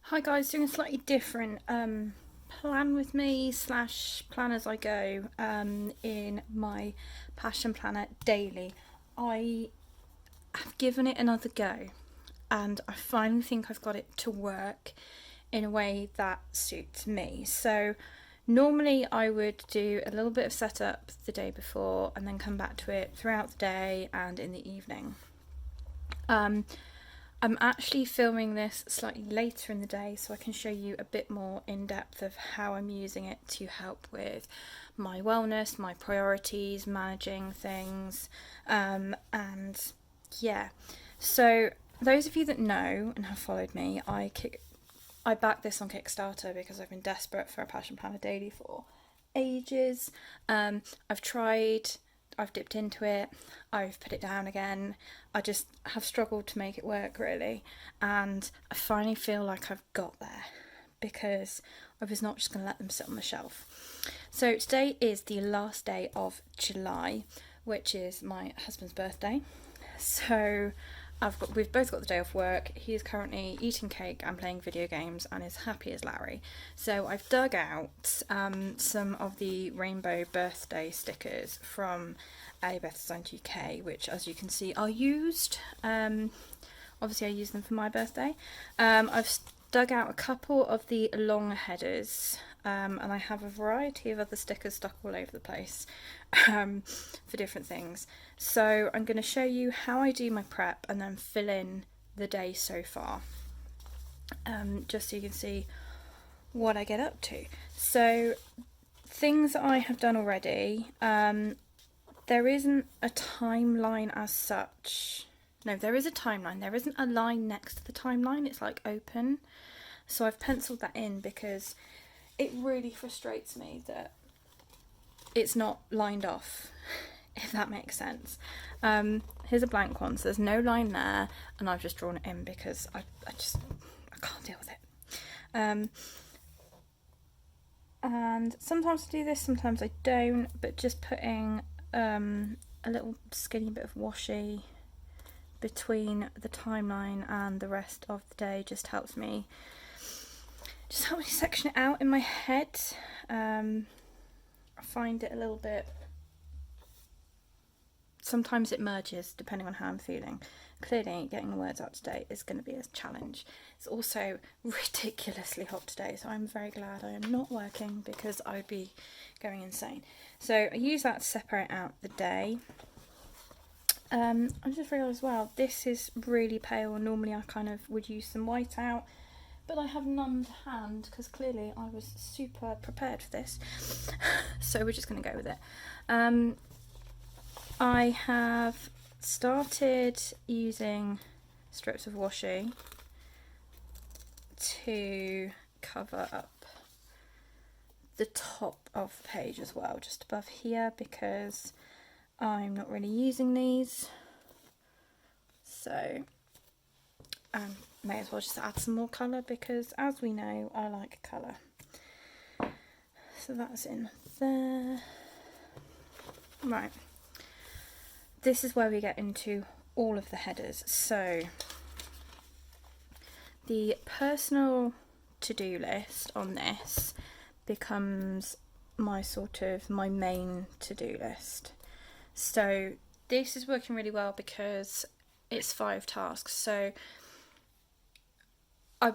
Hi guys, doing a slightly different plan with me slash plan as I go in my passion planner daily. I have given it another go and I finally think I've got it to work in a way that suits me. So normally I would do a little bit of setup the day before and then come back to it throughout the day and in the evening. I'm actually filming this slightly later in the day so I can show you a bit more in depth of how I'm using it to help with my wellness, my priorities, managing things, and yeah. So those of you that know and have followed me, I backed this on Kickstarter because I've been desperate for a Passion Planner Daily for ages. I've tried, I've dipped into it, I've put it down again. I just have struggled to make it work really, and I finally feel like I've got there because I was not just going to let them sit on the shelf. So today is the last day of July, which is my husband's birthday. So we've both got the day off work. He is currently eating cake and playing video games and is happy as Larry. So I've dug out some of the rainbow birthday stickers from Beth Designed UK, which as you can see are used. Obviously I use them for my birthday. I've dug out a couple of the long headers, and I have a variety of other stickers stuck all over the place for different things. So I'm going to show you how I do my prep and then fill in the day so far, just so you can see what I get up to. So things that I have done already, there isn't a timeline as such. No, there is a timeline. There isn't a line next to the timeline. It's like open. So I've penciled that in because it really frustrates me that it's not lined off, if that makes sense. Here's a blank one, so there's no line there, and I've just drawn it in because I can't deal with it. And sometimes I do this, sometimes I don't, but just putting a little skinny bit of washi between the timeline and the rest of the day just helps me section it out in my head. I find it a little bit, sometimes it merges depending on how I'm feeling. Clearly getting the words out today is going to be a challenge. It's also ridiculously hot today, so I'm very glad I am not working because I would be going insane. So I use that to separate out the day. I just realised as well, this is really pale. Normally I kind of would use some white out, but I have none to hand because clearly I was super prepared for this. So we're just going to go with it. I have started using strips of washi to cover up the top of the page as well, just above here, because I'm not really using these, so may as well just add some more colour because, as we know, I like colour. So that's in there. Right, this is where we get into all of the headers. So the personal to-do list on this becomes my main to-do list. So this is working really well because it's 5 tasks. So I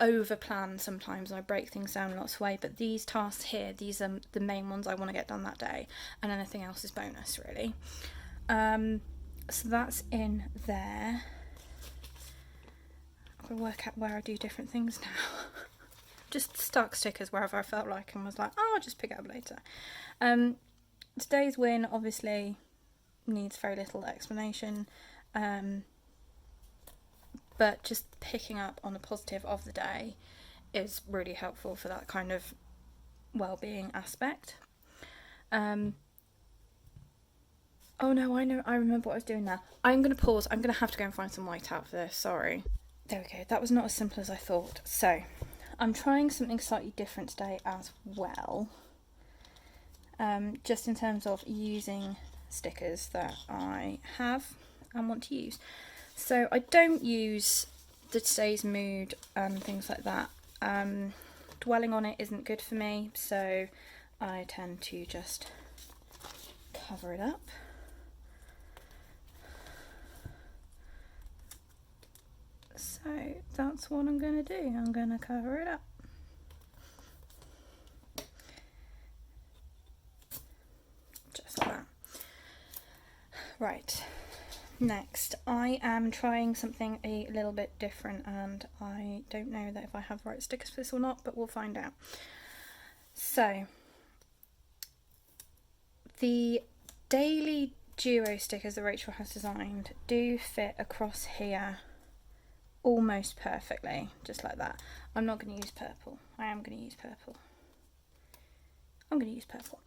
over plan sometimes and I break things down in lots of ways, but these tasks here, these are the main ones I want to get done that day, and anything else is bonus really. So that's in there. I'm going to work out where I do different things now. Just stuck stickers wherever I felt like and was like, oh, I'll just pick it up later. Today's win obviously needs very little explanation, but just picking up on the positive of the day is really helpful for that kind of well-being aspect. Oh no, I remember what I was doing now. I'm going to pause. I'm going to have to go and find some white out for this, sorry. There we go, that was not as simple as I thought. So I'm trying something slightly different today as well. Just in terms of using stickers that I have and want to use. So I don't use today's mood and things like that. Dwelling on it isn't good for me, so I tend to just cover it up. So that's what I'm going to do. I'm going to cover it up. Just like that. Right. Next, I am trying something a little bit different, and I don't know that if I have the right stickers for this or not, but we'll find out. So, the daily duo stickers that Rachel has designed do fit across here almost perfectly, just like that. I'm not going to use purple. I am going to use purple. I'm going to use purple.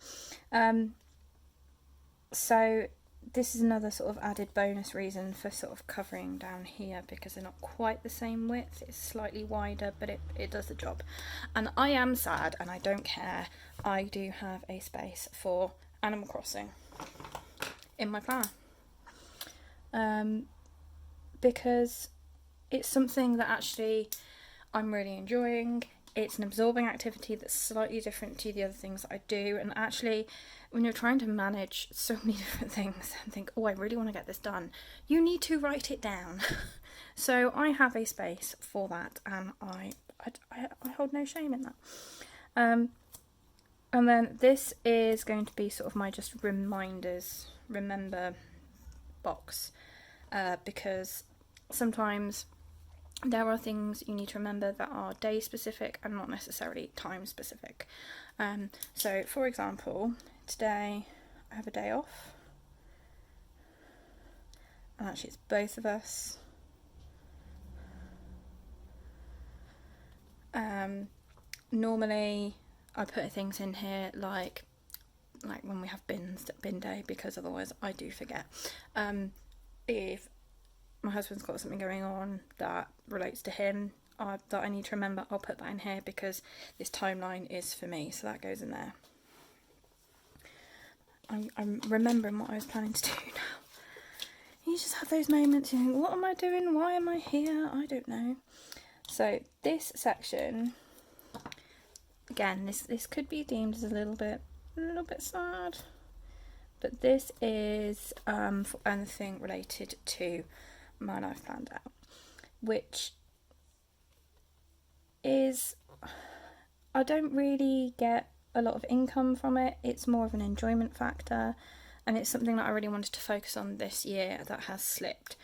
So this is another sort of added bonus reason for sort of covering down here, because they're not quite the same width. It's slightly wider, but it does the job. And I am sad, and I don't care. I do have a space for Animal Crossing in my planner. Because it's something that actually I'm really enjoying. It's an absorbing activity that's slightly different to the other things that I do, and actually when you're trying to manage so many different things and think, oh, I really want to get this done, you need to write it down. So I have a space for that, and I hold no shame in that. And then this is going to be sort of my just remember box, because sometimes there are things you need to remember that are day specific and not necessarily time specific. So for example, today I have a day off, and actually it's both of us. Normally I put things in here like when we have bin day, because otherwise I do forget. If my husband's got something going on that relates to him that I need to remember, I'll put that in here, because this timeline is for me, so that goes in there. I'm remembering what I was planning to do now. You just have those moments, you think, what am I doing? Why am I here? I don't know. So this section, again, this could be deemed as a little bit sad, but this is for anything related to my life planned out, which is, I don't really get a lot of income from it. It's more of an enjoyment factor, and it's something that I really wanted to focus on this year that has slipped.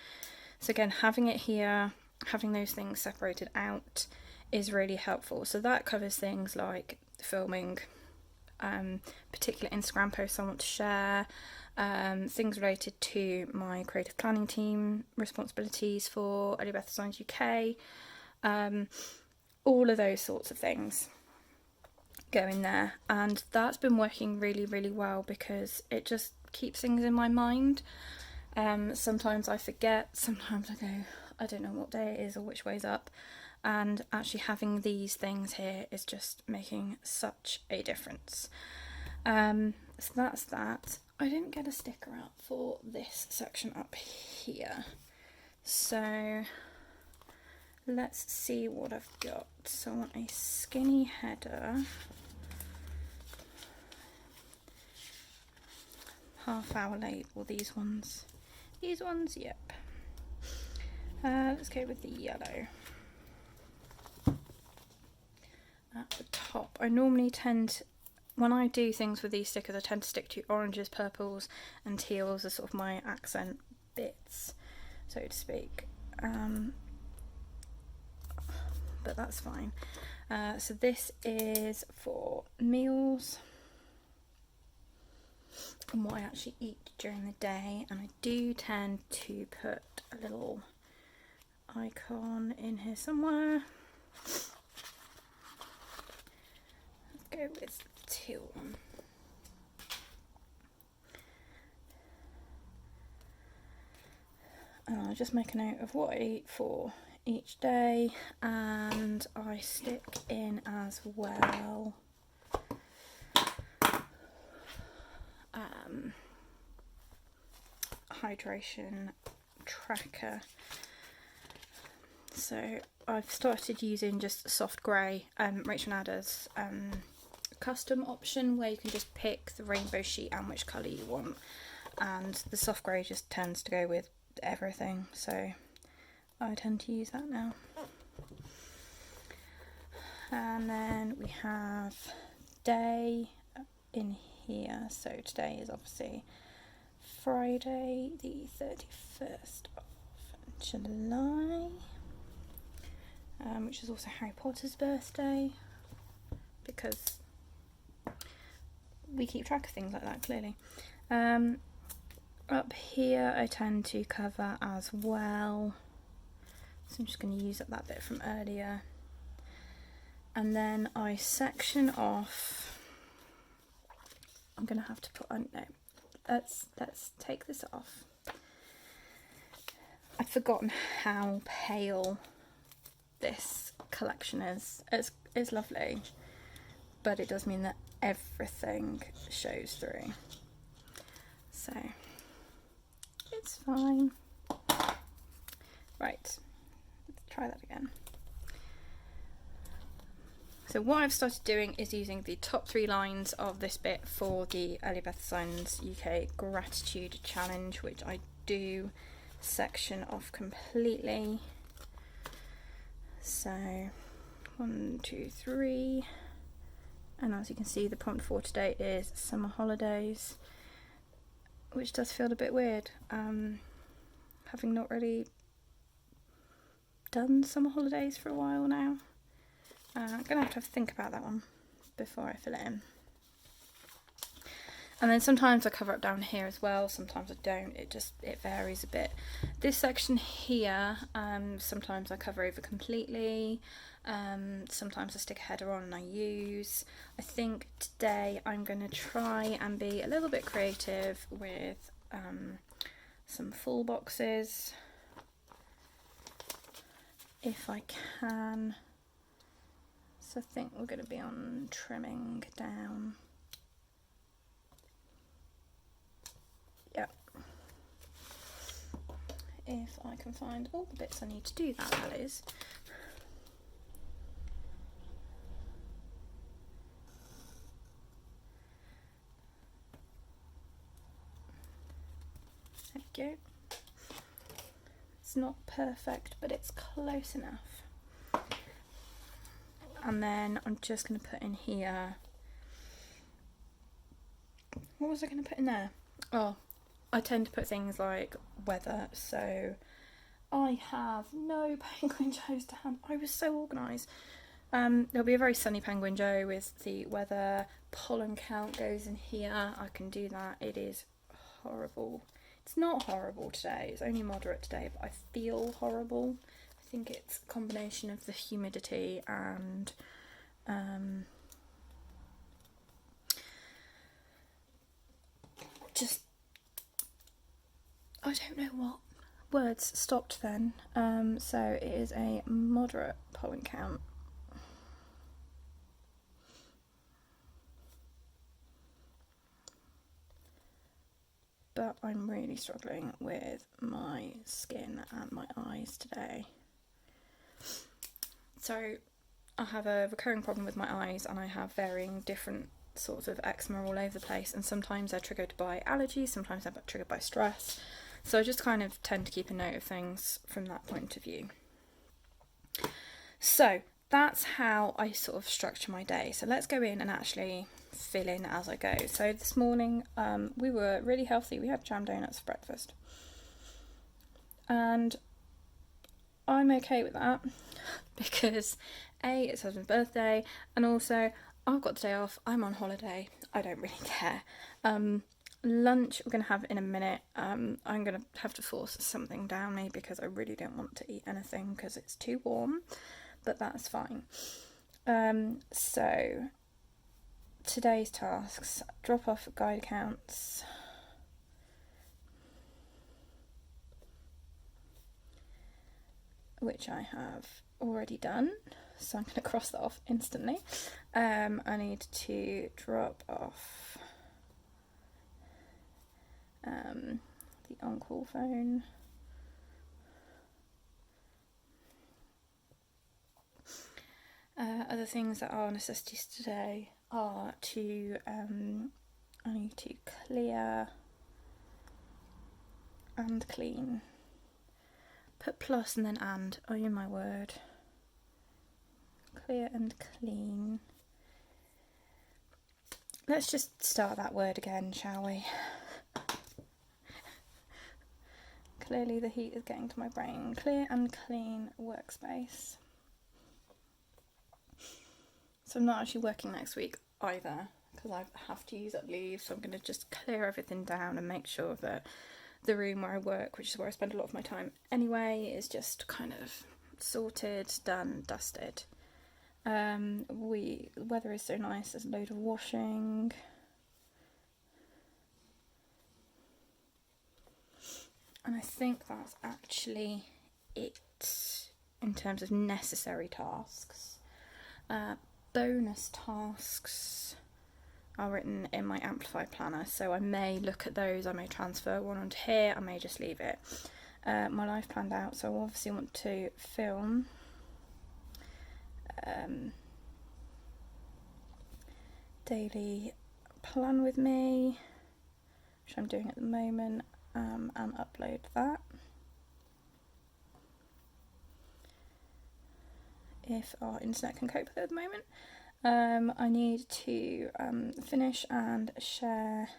So again, having it here, having those things separated out is really helpful. So that covers things like filming, particular Instagram posts I want to share, things related to my creative planning team responsibilities for Elibeth Designs UK, all of those sorts of things go in there, and that's been working really, really well, because it just keeps things in my mind. Sometimes I forget, sometimes I go, I don't know what day it is or which way's up, and actually having these things here is just making such a difference. So that's that. I didn't get a sticker out for this section up here, so let's see what I've got. So I want a skinny header, half-hour label, these ones, yep. Let's go with the yellow. At the top, I normally when I do things with these stickers, I tend to stick to oranges, purples and teals as sort of my accent bits, so to speak. But that's fine. So this is for meals and what I actually eat during the day, and I do tend to put a little icon in here somewhere. Let's go with the teal one. And I'll just make a note of what I eat for each day, and I stick in as well hydration tracker. So I've started using just soft grey, Rachel Nadder's custom option, where you can just pick the rainbow sheet and which colour you want, and the soft grey just tends to go with everything, so I tend to use that now. And then we have day in here, so today is obviously Friday the 31st of July, which is also Harry Potter's birthday, because we keep track of things like that, clearly. Up here I tend to cover as well, so I'm just going to use up that bit from earlier, and then I section off. I'm going to have to put on, no, let's take this off. I've forgotten how pale this collection is. It's lovely, but it does mean that everything shows through, so it's fine. Right, let's try that again. So what I've started doing is using the top 3 lines of this bit for the Early Beth Signs UK Gratitude Challenge, which I do section off completely. So 1, 2, 3, and as you can see, the prompt for today is summer holidays, which does feel a bit weird, having not really done summer holidays for a while now. I'm gonna have to think about that one before I fill it in. And then sometimes I cover up down here as well, sometimes I don't, it varies a bit. This section here, sometimes I cover over completely, sometimes I stick a header on and I use. I think today I'm going to try and be a little bit creative with some full boxes, if I can. So I think we're going to be on trimming down. Yep. If I can find all the bits I need to do that, that is. There we go. It's not perfect, but it's close enough. And then I'm just going to put in here, what was I going to put in there? Oh, I tend to put things like weather, so I have no Penguin Joes to hand. I was so organised. There'll be a very sunny Penguin Joe with the weather. Pollen count goes in here, I can do that. It is horrible. It's not horrible today, it's only moderate today, but I feel horrible. I think it's a combination of the humidity and just, I don't know what words stopped then. So it is a moderate pollen count. But I'm really struggling with my skin and my eyes today. So I have a recurring problem with my eyes, and I have varying different sorts of eczema all over the place, and sometimes they're triggered by allergies, sometimes they're triggered by stress. So I just kind of tend to keep a note of things from that point of view. So that's how I sort of structure my day. So let's go in and actually fill in as I go. So this morning we were really healthy. We had jam donuts for breakfast, and I'm okay with that because A, it's husband's birthday, and also I've got the day off, I'm on holiday, I don't really care. Lunch we're going to have in a minute. I'm going to have to force something down me because I really don't want to eat anything because it's too warm, but that's fine. So today's tasks: drop off guide accounts, which I have already done, so I'm going to cross that off instantly. I need to drop off the on-call phone, Other things that are necessities today are to, I need to clear and clean. Put plus and then and, oh my word. Clear and clean. Let's just start that word again, shall we? Clearly the heat is getting to my brain. Clear and clean workspace. So I'm not actually working next week either, because I have to use up leave, so I'm going to just clear everything down and make sure that the room where I work, which is where I spend a lot of my time anyway, is just kind of sorted, done, dusted. The weather is so nice, there's a load of washing. And I think that's actually it in terms of necessary tasks. Bonus tasks are written in my Amplify planner, so I may look at those, I may transfer one onto here, I may just leave it. My life planned out, so I obviously want to film daily plan with me, which I'm doing at the moment, and upload that. If our internet can cope with it at the moment. I need to finish and share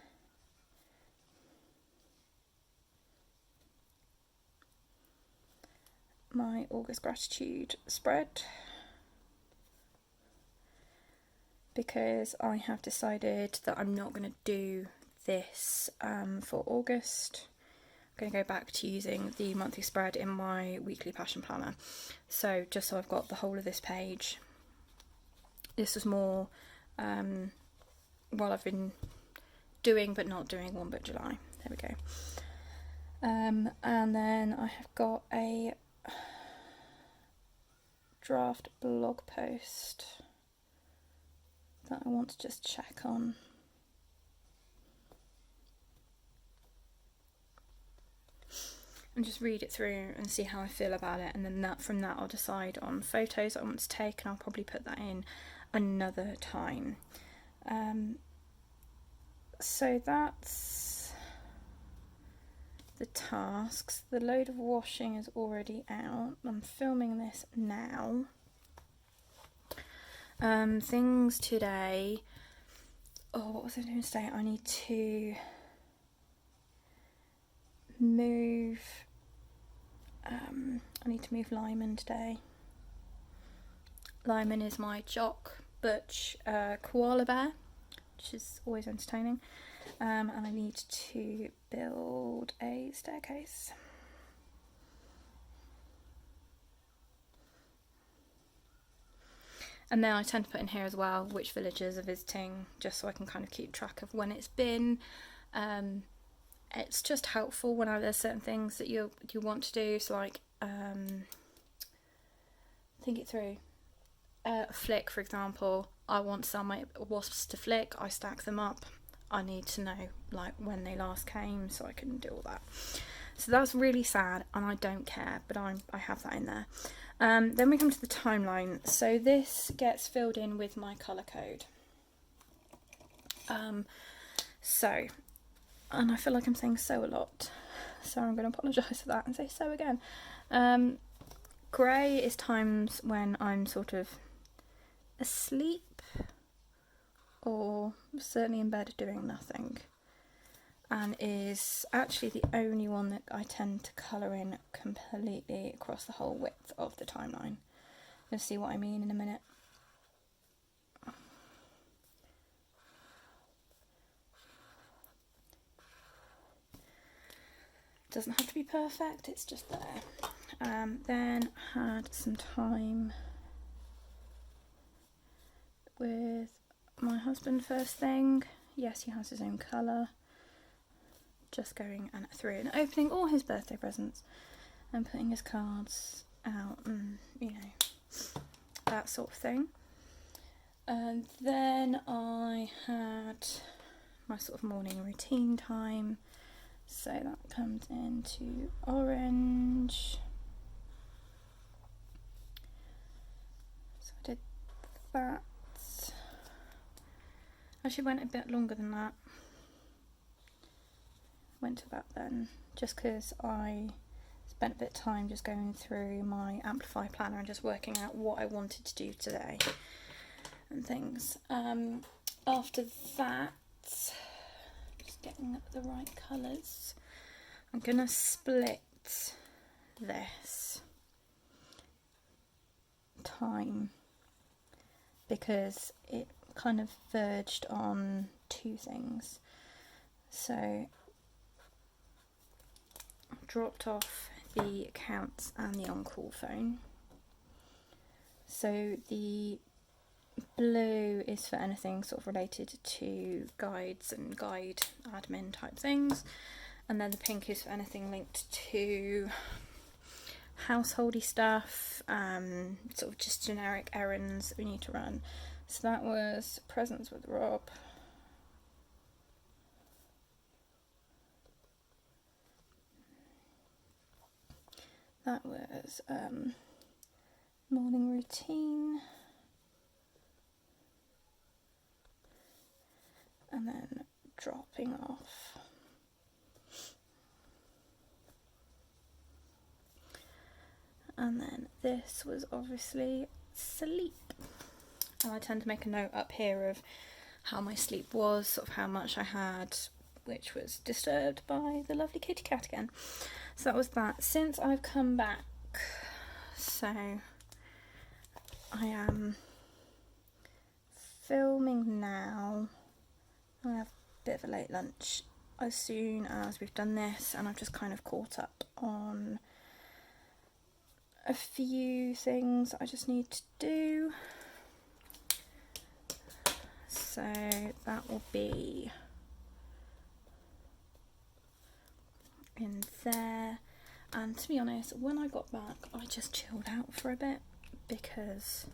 my August gratitude spread, because I have decided that I'm not going to do this for August. I'm going to go back to using the monthly spread in my weekly passion planner. So just so I've got the whole of this page. This was more while I've been doing but not doing 1 Book July. There we go. And then I have got a draft blog post that I want to just check on. And just read it through and see how I feel about it, and then from that I'll decide on photos that I want to take, and I'll probably put that in another time. So that's the tasks. The load of washing is already out. I'm filming this now. Things today. Oh, what was I doing today? I need to move. I need to move Lyman today. Lyman is my jock butch koala bear, which is always entertaining. And I need to build a staircase. And then I tend to put in here as well which villagers are visiting, just so I can kind of keep track of when it's been. It's just helpful when there's certain things that you want to do. So like, think it through. Flick, for example. I want some my wasps to flick. I stack them up. I need to know like when they last came, so I can do all that. So that's really sad, and I don't care, but I have that in there. Then we come to the timeline. So this gets filled in with my colour code. And I feel like I'm saying so a lot, so I'm going to apologise for that and say so again. Grey is times when I'm sort of asleep, or certainly in bed doing nothing, and is actually the only one that I tend to colour in completely across the whole width of the timeline. You'll see what I mean in a minute. Doesn't have to be perfect, it's just there. Then had some time with my husband first thing. Yes, he has his own colour. Just going through and opening all his birthday presents and putting his cards out, and that sort of thing. And then I had my sort of morning routine time. So that comes into orange. So I did that. Actually went a bit longer than that. Went to that then, just because I spent a bit of time just going through my Amplify planner and just working out what I wanted to do today and things. After that, just getting the right colours, I'm going to split this time because it kind of verged on two things. So dropped off the accounts and the on-call phone. So the blue is for anything sort of related to guides and guide admin type things, and then the pink is for anything linked to householdy stuff, sort of just generic errands that we need to run. So that was presents with Rob. That was morning routine, and then dropping off. And then this was obviously sleep. And I tend to make a note up here of how my sleep was, sort of how much I had, which was disturbed by the lovely kitty cat again. So that was that. Since I've come back, so I am filming now. I have a bit of a late lunch as soon as we've done this, and I've just kind of caught up on a few things I just need to do. So that will be in there. And to be honest, when I got back, I just chilled out for a bit because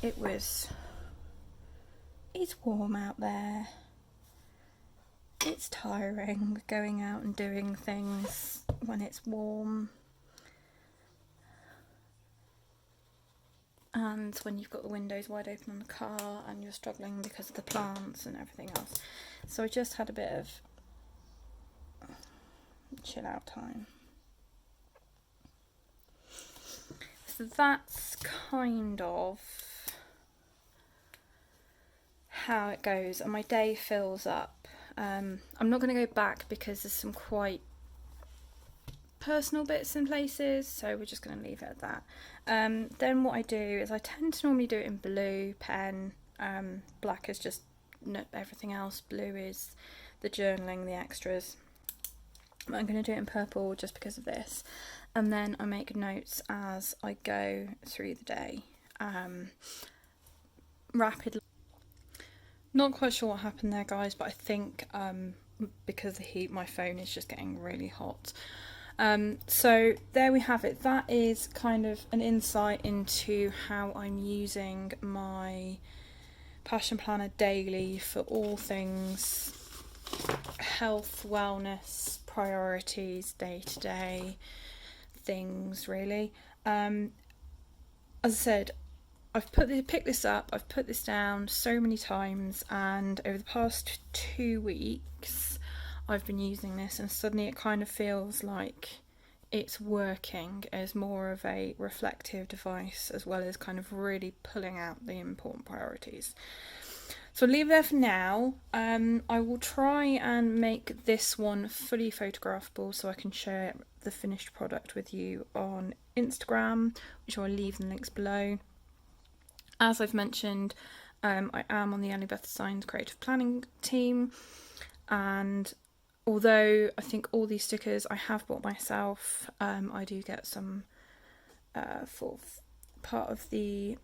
it's warm out there. It's tiring going out and doing things when it's warm. And when you've got the windows wide open on the car and you're struggling because of the plants and everything else. So I just had a bit of chill out time. So that's kind of how it goes, and my day fills up. I'm not going to go back because there's some quite personal bits in places, so we're just going to leave it at that. Then what I do is I tend to normally do it in blue pen. Black is just everything else. Blue is the journaling, the extras. But I'm going to do it in purple just because of this. And then I make notes as I go through the day, rapidly. Not quite sure what happened there, guys, but I think because of the heat, my phone is just getting really hot. So there we have it. That is kind of an insight into how I'm using my Passion Planner daily for all things health, wellness, priorities, day-to-day things, really. As I said, I've picked this up, I've put this down so many times, and over the past 2 weeks I've been using this, and suddenly it kind of feels like it's working as more of a reflective device, as well as kind of really pulling out the important priorities. So I'll leave it there for now. I will try and make this one fully photographable so I can share the finished product with you on Instagram, which I'll leave the links below. As I've mentioned, I am on the Ellie Beth Signs creative planning team, and although I think all these stickers I have bought myself, I do get some for part of the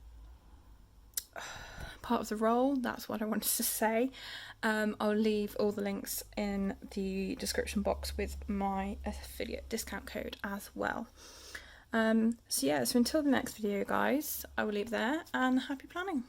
role. That's what I wanted to say. I'll leave all the links in the description box with my affiliate discount code as well. So until the next video, guys, I will leave there, and happy planning.